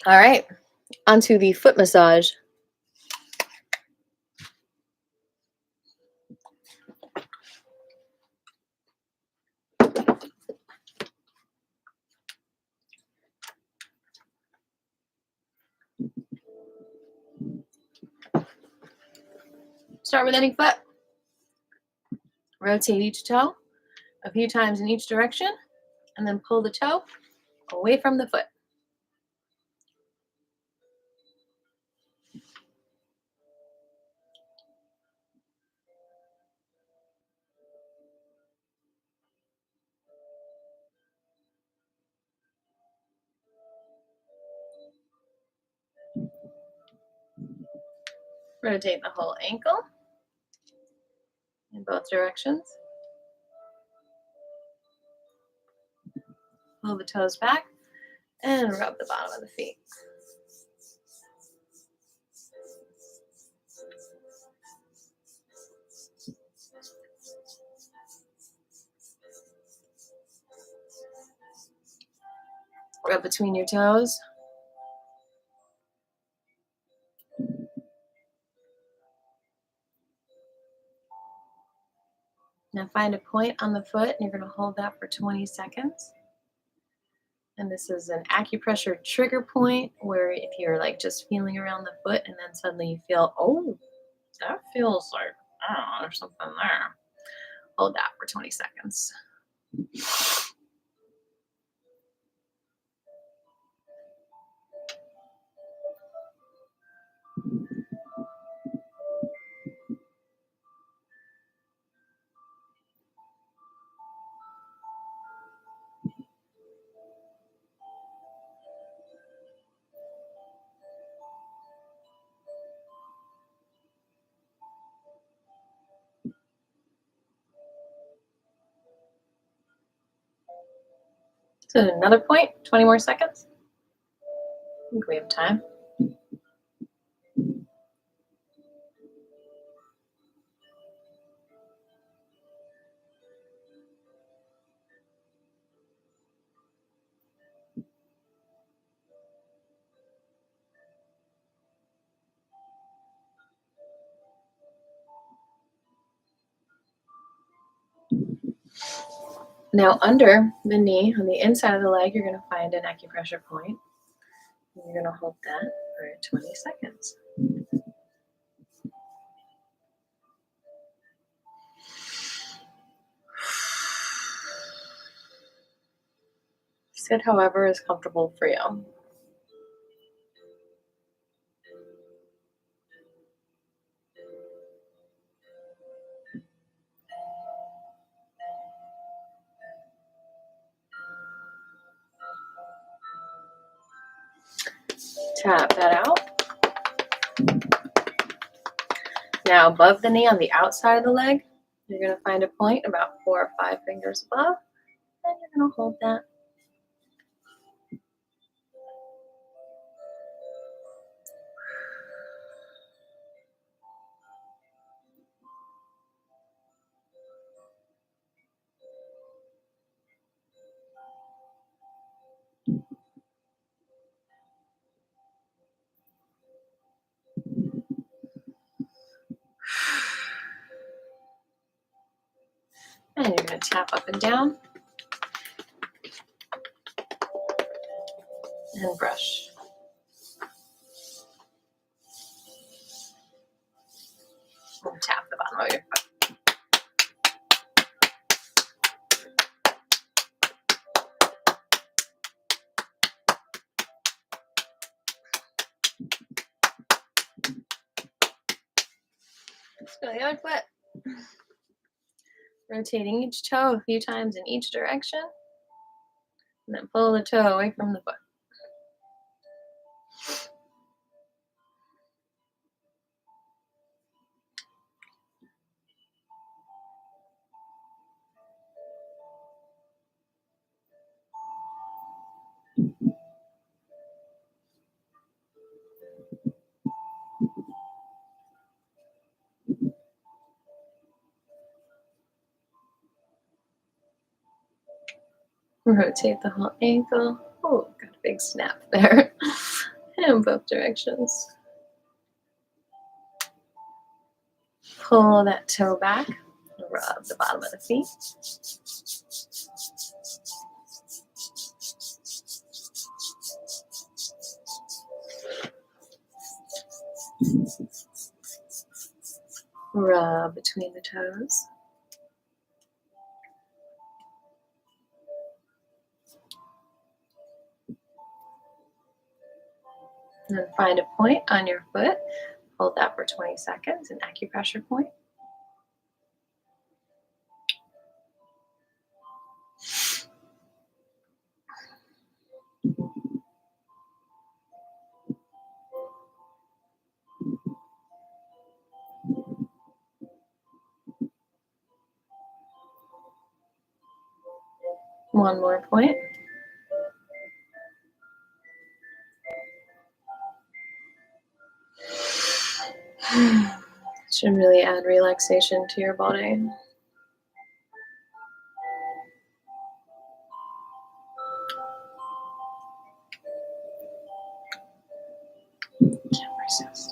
All right, onto the foot massage. Start with any foot. Rotate each toe a few times in each direction, and then pull the toe away from the foot. Rotate the whole ankle in both directions. Pull the toes back and rub the bottom of the feet. Rub between your toes. Now find a point on the foot and you're going to hold that for 20 seconds. And this is an acupressure trigger point where if you're like just feeling around the foot and then suddenly you feel, oh, that feels like, I don't know, there's something there. Hold that for 20 seconds. So another point, 20 more seconds. I think we have time. Now under the knee, on the inside of the leg, you're going to find an acupressure point. And you're going to hold that for 20 seconds. Sit however is comfortable for you. Tap that out. Now above the knee on the outside of the leg, you're going to find a point about 4 or 5 fingers above, and you're going to hold that. And you're going to tap up and down and brush. And tap the bottom of your foot. Let's go to the other foot. Rotating each toe a few times in each direction. And then pull the toe away from the foot. Rotate the whole ankle. Oh, got a big snap there. In both directions. Pull that toe back. Rub the bottom of the feet. Rub between the toes. And then find a point on your foot. Hold that for 20 seconds, an acupressure point. One more point. Should really add relaxation to your body. Can't resist.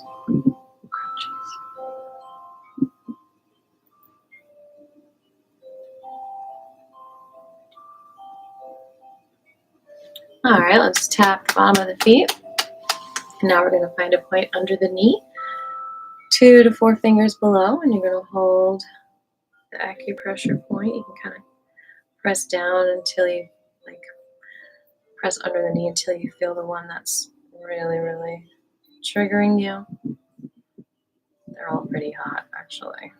All right, let's tap the bottom of the feet. And now we're going to find a point under the knee, 2 to 4 fingers below, and you're going to hold the acupressure point. You can kind of press down until you press under the knee until you feel the one that's really, really triggering you. They're all pretty hot, actually.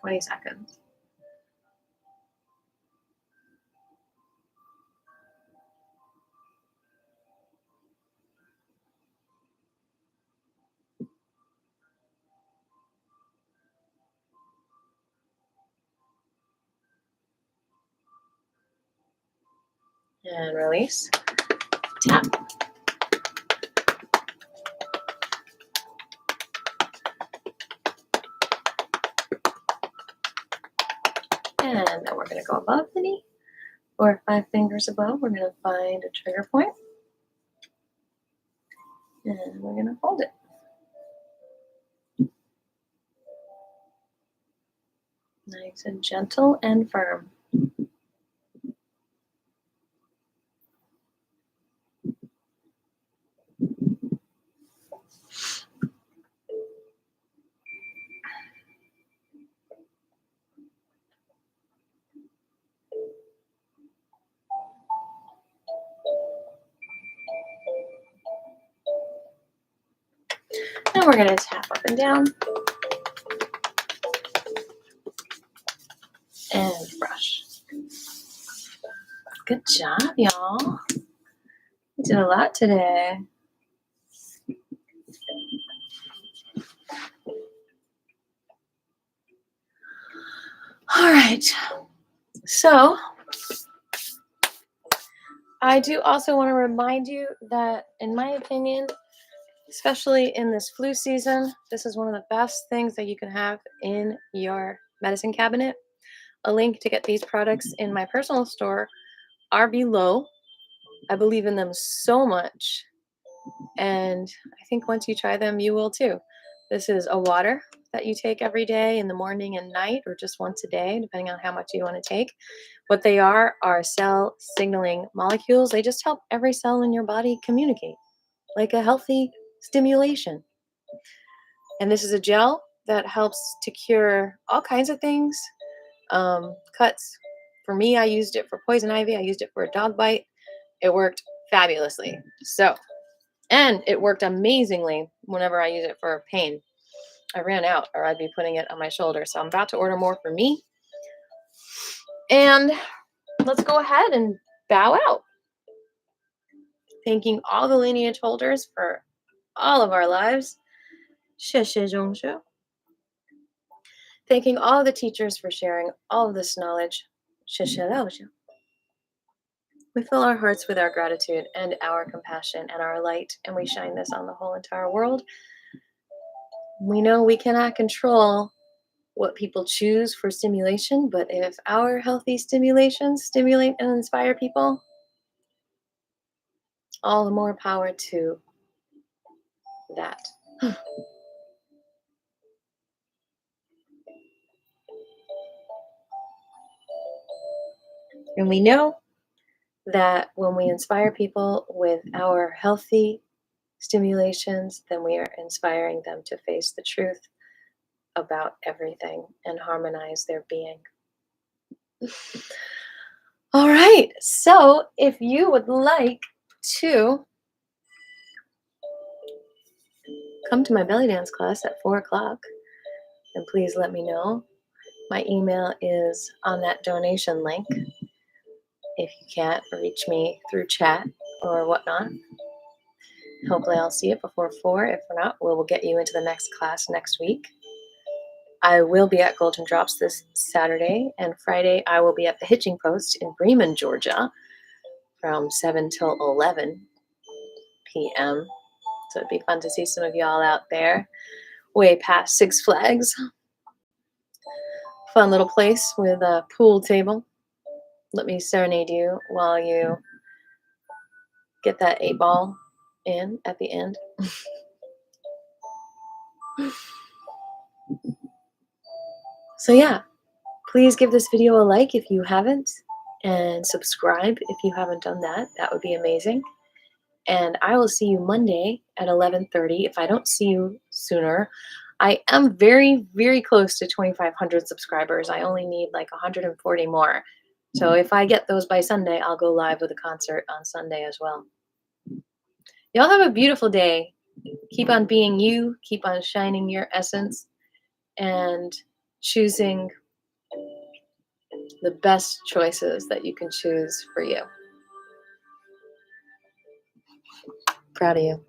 20 seconds. And release. Tap. And then we're going to go above the knee, or 5 fingers above. We're going to find a trigger point. And we're going to hold it. Nice and gentle and firm. Now we're going to tap up and down. And brush. Good job, y'all. You did a lot today. All right. So, I do also want to remind you that, in my opinion, especially in this flu season, this is one of the best things that you can have in your medicine cabinet. A link to get these products in my personal store are below. I believe in them so much, and I think once you try them, you will too. This is a water that you take every day in the morning and night, or just once a day, depending on how much you want to take. What they are cell signaling molecules. They just help every cell in your body communicate, like a healthy stimulation. And this is a gel that helps to cure all kinds of things. Cuts. For me, I used it for poison ivy. I used it for a dog bite. It worked fabulously. And it worked amazingly whenever I use it for pain. I ran out, or I'd be putting it on my shoulder. So I'm about to order more for me. And let's go ahead and bow out. Thanking all the lineage holders for all of our lives. 谢谢中学. Thanking all the teachers for sharing all of this knowledge. 谢谢老师. We fill our hearts with our gratitude and our compassion and our light, and we shine this on the whole entire world. We know we cannot control what people choose for stimulation, but if our healthy stimulations stimulate and inspire people, all the more power to that. And we know that when we inspire people with our healthy stimulations, then we are inspiring them to face the truth about everything and harmonize their being. All right, so if you would like to come to my belly dance class at 4 o'clock, then please let me know. My email is on that donation link. If you can't reach me through chat or whatnot, hopefully I'll see it before 4. If not, we'll get you into the next class next week. I will be at Golden Drops this Saturday, and Friday I will be at the Hitching Post in Bremen, Georgia from 7 till 11 p.m. So it'd be fun to see some of y'all out there, way past Six Flags. Fun little place with a pool table. Let me serenade you while you get that 8 ball in at the end. So yeah, please give this video a like if you haven't, and subscribe if you haven't done that. That would be amazing. And I will see you Monday at 11:30. If I don't see you sooner, I am very, very close to 2,500 subscribers. I only need like 140 more. So if I get those by Sunday, I'll go live with a concert on Sunday as well. Y'all have a beautiful day. Keep on being you. Keep on shining your essence and choosing the best choices that you can choose for you. Proud of you.